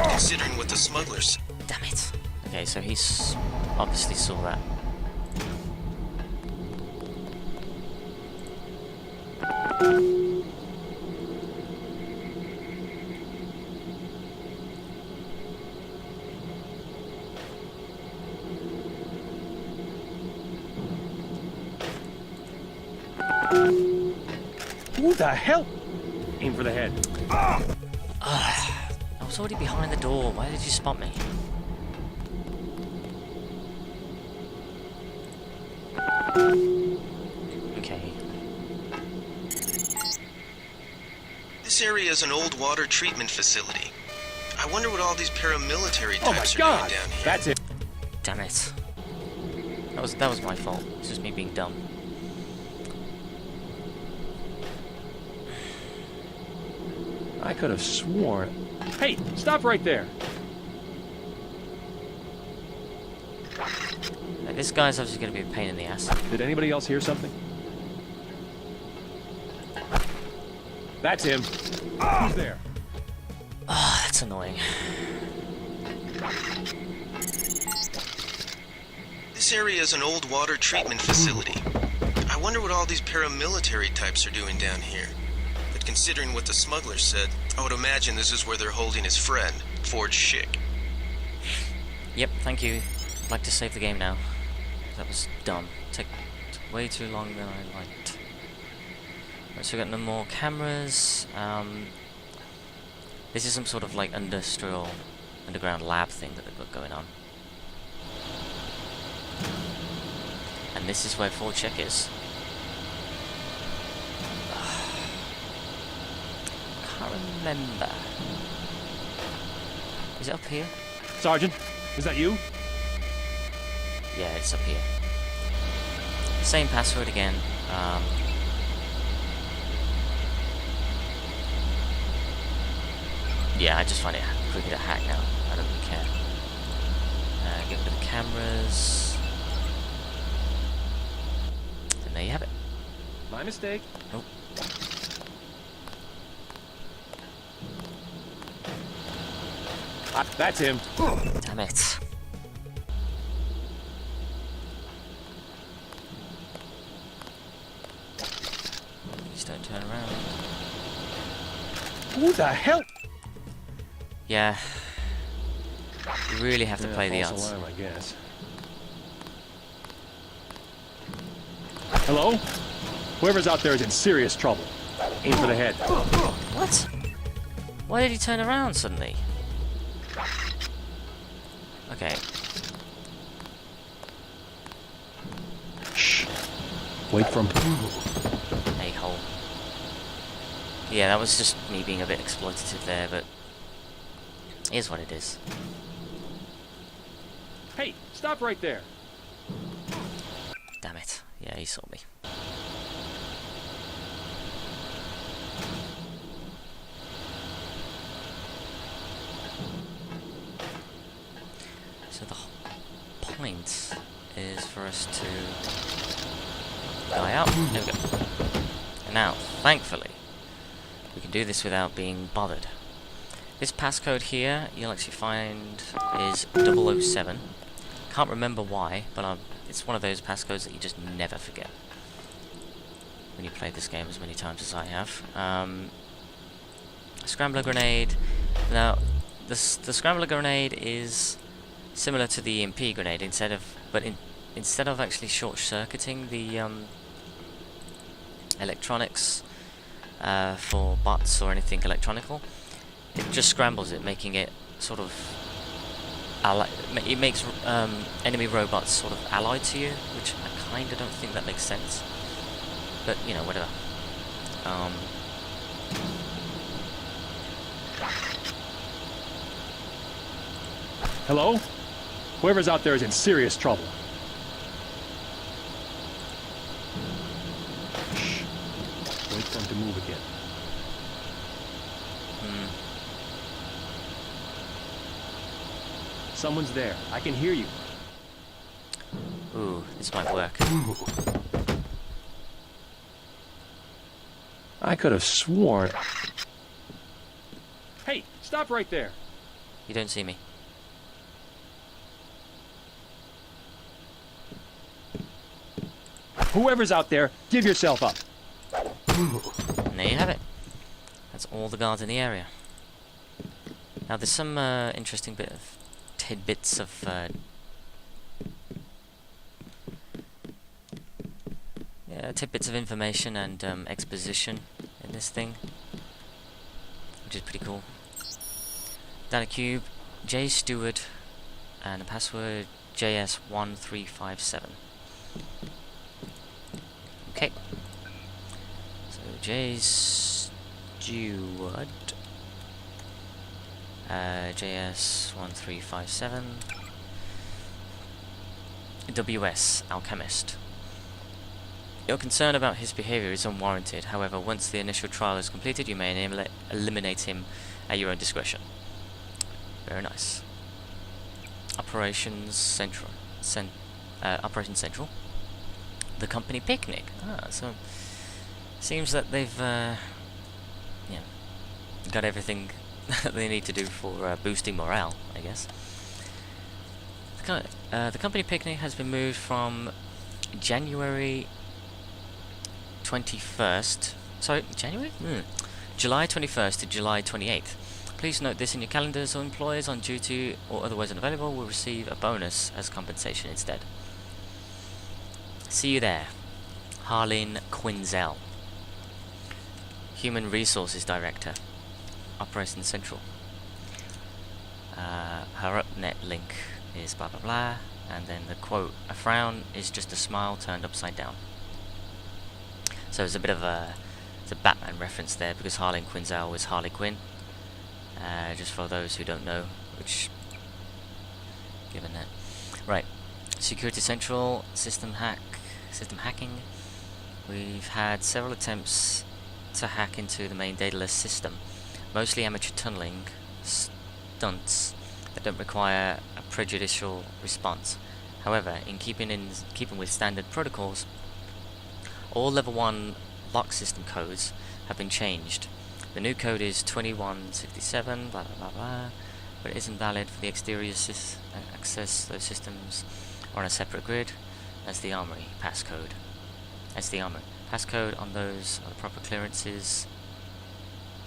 Considering what the smugglers... Damn it. Okay, so he's obviously saw that. Who the hell? Aim for the head. I was already behind the door. Why did you spot me? Okay. This area is an old water treatment facility. I wonder what all these paramilitary types are doing down here. That's it. Damn it. That was my fault. It's just me being dumb. I could have sworn. Hey, stop right there. This guy's obviously going to be a pain in the ass. Did anybody else hear something? That's him. Who's there? Ah, that's annoying. This area is an old water treatment facility. I wonder what all these paramilitary types are doing down here. But considering what the smuggler said, I would imagine this is where they're holding his friend, Forge Schick. Yep, thank you. I'd like to save the game now. That was dumb. Took way too long than I liked. Right, so we've got no more cameras. This is some sort of like underground lab thing that they've got going on. And this is where Forge Schick is. Can't remember. Is it up here? Sergeant, is that you? Yeah, it's up here. Same password again. Yeah, I just find it quicker to hack now. I don't really care. Get rid of the cameras. And there you have it. My mistake. Nope. That's him. Damn it. Please don't turn around. Who the hell? Yeah. You really have to play the odds. Alarm, I guess. Hello? Whoever's out there is in serious trouble. Aim for the head. What? Why did he turn around suddenly? Okay. Shh. Wait for him. A-hole. Yeah, that was just me being a bit exploitative there, but it is what it is. Hey, stop right there. Damn it. Yeah, he saw me. So the point is for us to guy out. There we go. And now, thankfully, we can do this without being bothered. This passcode here, you'll actually find is 007. Can't remember why, but it's one of those passcodes that you just never forget when you play this game as many times as I have. Scrambler grenade. Now, the scrambler grenade is similar to the EMP grenade, instead of actually short-circuiting the electronics for bots or anything electronical, it just scrambles it, making it sort of it makes enemy robots sort of allied to you, which I kinda don't think that makes sense, but you know, whatever. Hello? Whoever's out there is in serious trouble. Shh. Wait for him to move again. Someone's there. I can hear you. Ooh, this might work. I could have sworn. Hey, stop right there. You don't see me. Whoever's out there, give yourself up. And there you have it. That's all the guards in the area. Now there's some interesting bit of tidbits of tidbits of information and exposition in this thing, which is pretty cool. Data cube, J Stewart, and the password JS1357. Okay. So J Stewart, JS1357, WS Alchemist. Your concern about his behavior is unwarranted. However, once the initial trial is completed, you may eliminate him at your own discretion. Very nice. Operations Central. Operations Central. The company picnic. So seems that they've got everything that they need to do for boosting morale, I guess. The company picnic has been moved from January 21st. Sorry, January? July 21st to July 28th. Please note this in your calendars, or employees on duty or otherwise unavailable will receive a bonus as compensation instead. See you there. Harleen Quinzel, Human Resources Director, Operations Central. Her upnet link is blah blah blah, and then the quote, "A frown is just a smile turned upside down." So there's a bit of a Batman reference there, because Harleen Quinzel was Harley Quinn. Just for those who don't know, which, given that. Right, Security Central, system hacking. We've had several attempts to hack into the main dataless system, mostly amateur tunneling stunts that don't require a prejudicial response. However, in keeping with standard protocols, all level 1 lock system codes have been changed. The new code is 2167, blah blah blah blah, but it isn't valid for the exterior access. Those systems are on a separate grid as the armory passcode. Passcode on those are the proper clearances.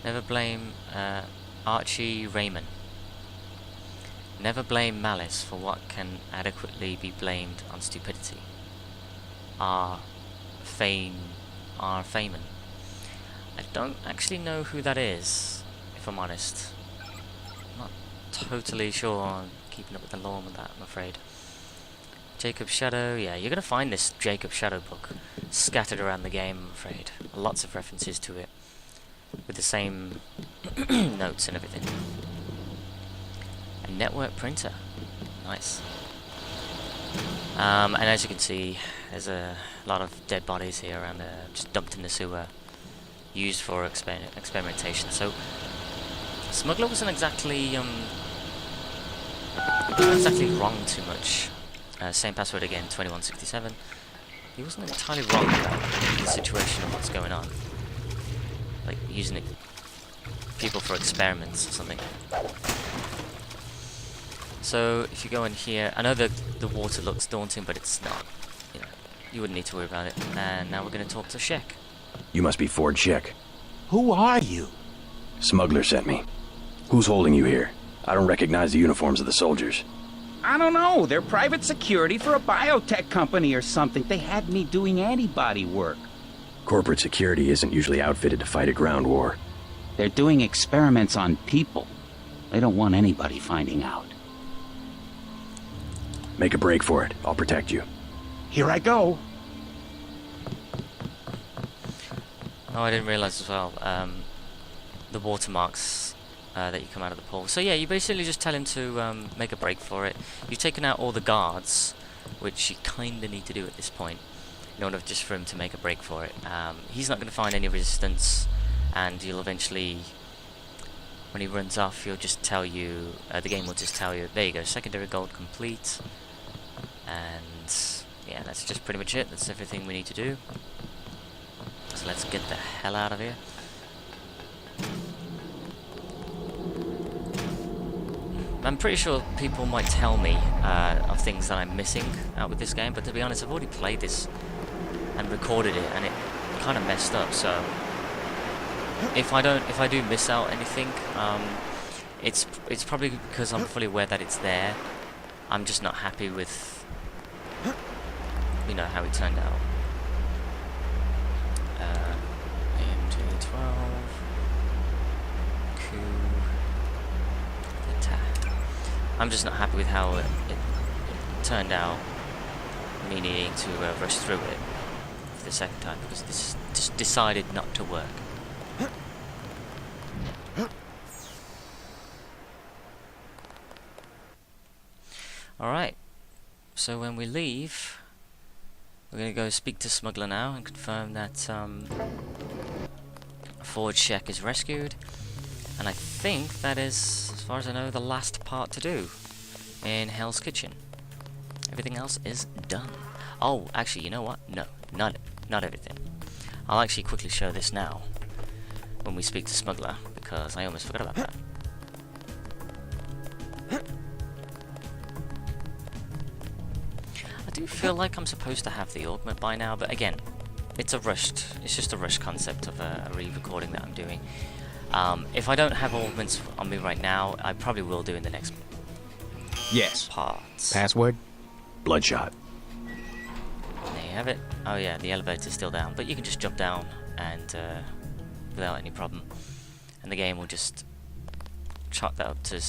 Never blame Archie Raymond. Never blame malice for what can adequately be blamed on stupidity. R. Feynman. I don't actually know who that is, if I'm honest. I'm not totally sure on keeping up with the law with that, I'm afraid. Jacob Shadow, yeah, you're going to find this Jacob Shadow book scattered around the game, I'm afraid. Lots of references to it, with the same notes and everything. A network printer, nice. And as you can see, there's a lot of dead bodies here around there, just dumped in the sewer, used for experimentation. So, Smuggler wasn't exactly wrong too much. Same password again, 2167. He wasn't entirely wrong about the situation and what's going on. Like using people for experiments or something. So if you go in here, I know the water looks daunting, but it's not. You know, you wouldn't need to worry about it. And now we're going to talk to Sheck. You must be Ford Sheck. Who are you? Smuggler sent me. Who's holding you here? I don't recognize the uniforms of the soldiers. I don't know. They're private security for a biotech company or something. They had me doing antibody work. Corporate security isn't usually outfitted to fight a ground war. They're doing experiments on people. They don't want anybody finding out. Make a break for it. I'll protect you. Here I go. Oh, I didn't realize as well, the watermarks that you come out of the pool. So yeah, you basically just tell him to make a break for it. You've taken out all the guards, which you kinda need to do at this point, in order just for him to make a break for it. He's not going to find any resistance, and you'll eventually when he runs off, he'll just tell you, the game will just tell you, there you go, secondary gold complete. And yeah, that's just pretty much it. That's everything we need to do. So let's get the hell out of here. I'm pretty sure people might tell me of things that I'm missing out with this game, but to be honest, I've already played this and recorded it, and it kind of messed up. So if I do miss out anything, it's probably because I'm fully aware that it's there. I'm just not happy with, you know, how it turned out. MJ12 I'm just not happy with how it turned out, me needing to rush through it for the second time, because this just decided not to work. Alright, so when we leave, we're going to go speak to Smuggler now and confirm that Ford Sheck is rescued. And I think that is, as far as I know, the last part to do in Hell's Kitchen. Everything else is done. Oh, actually, you know what? No, not everything. I'll actually quickly show this now when we speak to Smuggler, because I almost forgot about that. I do feel like I'm supposed to have the augment by now, but again, it's just a rushed concept of a re-recording that I'm doing. If I don't have augments on me right now, I probably will do in the next parts. Password? Bloodshot. There you have it. Oh yeah, the elevator's still down, but you can just jump down and without any problem. And the game will just chalk that up to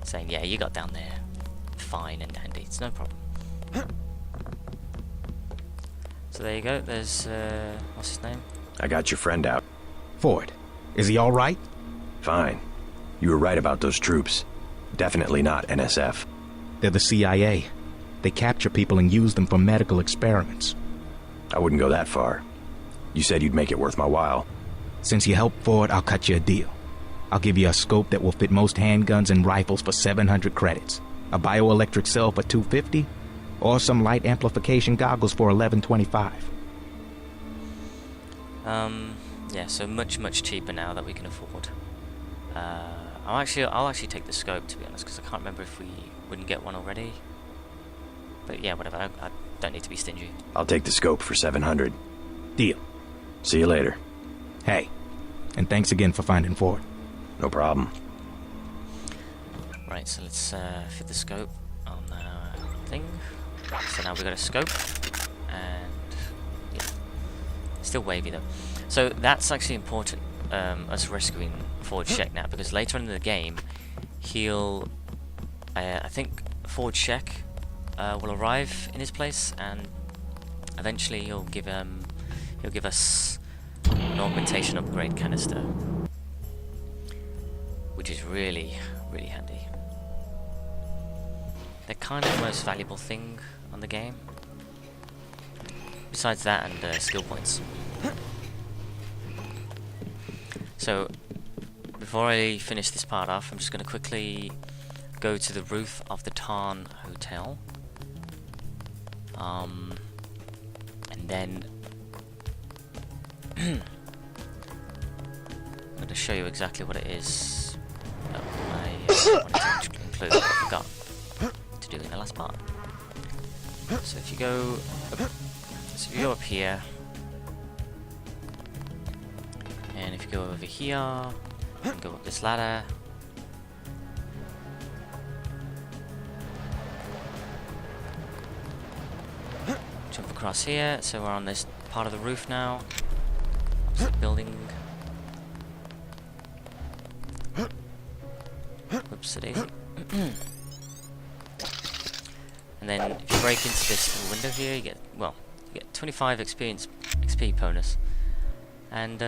saying, yeah, you got down there. Fine and handy. It's no problem. So there you go. There's, what's his name? I got your friend out. Ford. Is he alright? Fine. You were right about those troops. Definitely not NSF. They're the CIA. They capture people and use them for medical experiments. I wouldn't go that far. You said you'd make it worth my while. Since you helped Ford, I'll cut you a deal. I'll give you a scope that will fit most handguns and rifles for 700 credits, a bioelectric cell for 250, or some light amplification goggles for 1125. Yeah, so much cheaper now that we can afford. I'll actually take the scope, to be honest, because I can't remember if we wouldn't get one already. But yeah, whatever. I don't need to be stingy. I'll take the scope for 700. Deal. See you later. Hey, and thanks again for finding Ford. No problem. Right, so let's fit the scope on the thing. So now we've got a scope, and yeah, still wavy though. So that's actually important, us rescuing Ford Sheck now, because later on in the game, he'll, I think Ford Sheck will arrive in his place, and eventually he'll give us an augmentation upgrade canister, which is really handy. They're kind of the most valuable thing on the game, besides that and skill points. So, before I finish this part off, I'm just going to quickly go to the roof of the Tarn Hotel. And then I'm going to show you exactly what it is that I wanted to include, but I forgot to do in the last part. So if you go up here, and if you go over here, and go up this ladder, jump across here, so we're on this part of the roof now, opposite building. Whoops, daisy. And then if you break into this little window here, you get 25 XP bonus, and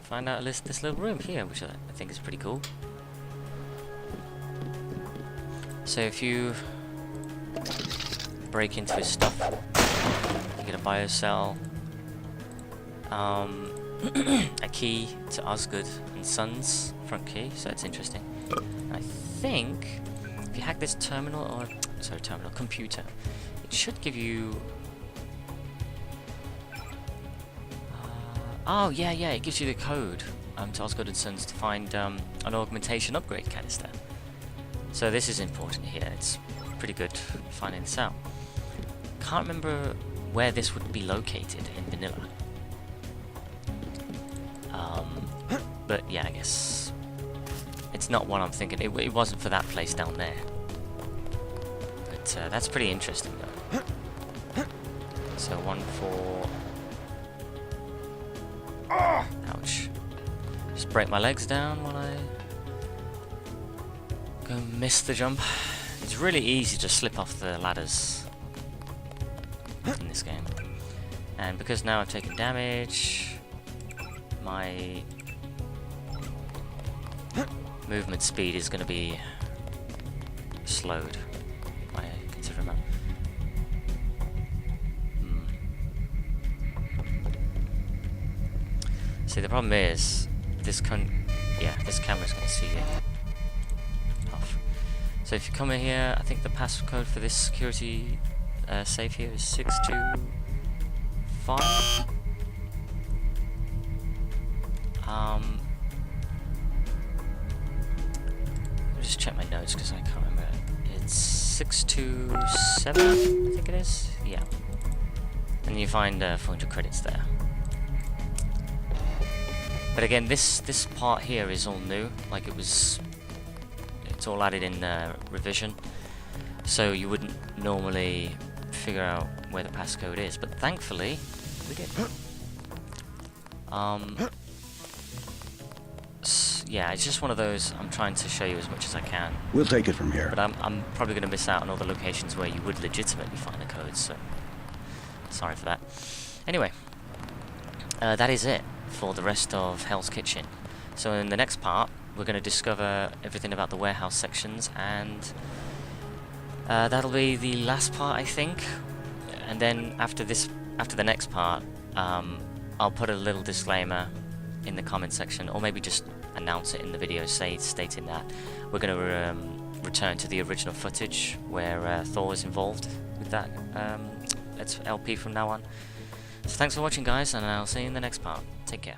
find out this little room here, which I think is pretty cool. So if you break into his stuff, you get a biocell. a key to Osgood and Sons front key, so it's interesting. And I think if you hack this terminal, or sorry, computer, it should give you. Oh yeah, it gives you the code to Osgood and Sons to find an augmentation upgrade canister. So this is important here. It's pretty good finding this out. Can't remember where this would be located in vanilla. But yeah, I guess it's not what I'm thinking. It wasn't for that place down there. But that's pretty interesting though. So 1 for... Ouch. Just break my legs down while I go miss the jump. It's really easy to slip off the ladders in this game. And because now I've taken damage, my movement speed is going to be slowed by a considerable amount. See, the problem is this camera's going to see you off. So if you come in here, I think the passcode for this security safe here is 625. I'll just check my notes because I can't remember. It's 627, I think it is. Yeah. And you find 400 credits there. But again, this part here is all new. Like it's all added in revision. So you wouldn't normally figure out where the passcode is, but thankfully we did. Yeah, it's just one of those. I'm trying to show you as much as I can. We'll take it from here. But I'm probably going to miss out on all the locations where you would legitimately find the codes. So sorry for that. Anyway, that is it for the rest of Hell's Kitchen. So in the next part, we're going to discover everything about the warehouse sections, and that'll be the last part, I think. And then after the next part, I'll put a little disclaimer in the comment section, or maybe just announce it in the video, stating that we're going to return to the original footage where Thor was involved with that LP from now on. So thanks for watching, guys, and I'll see you in the next part. Take care.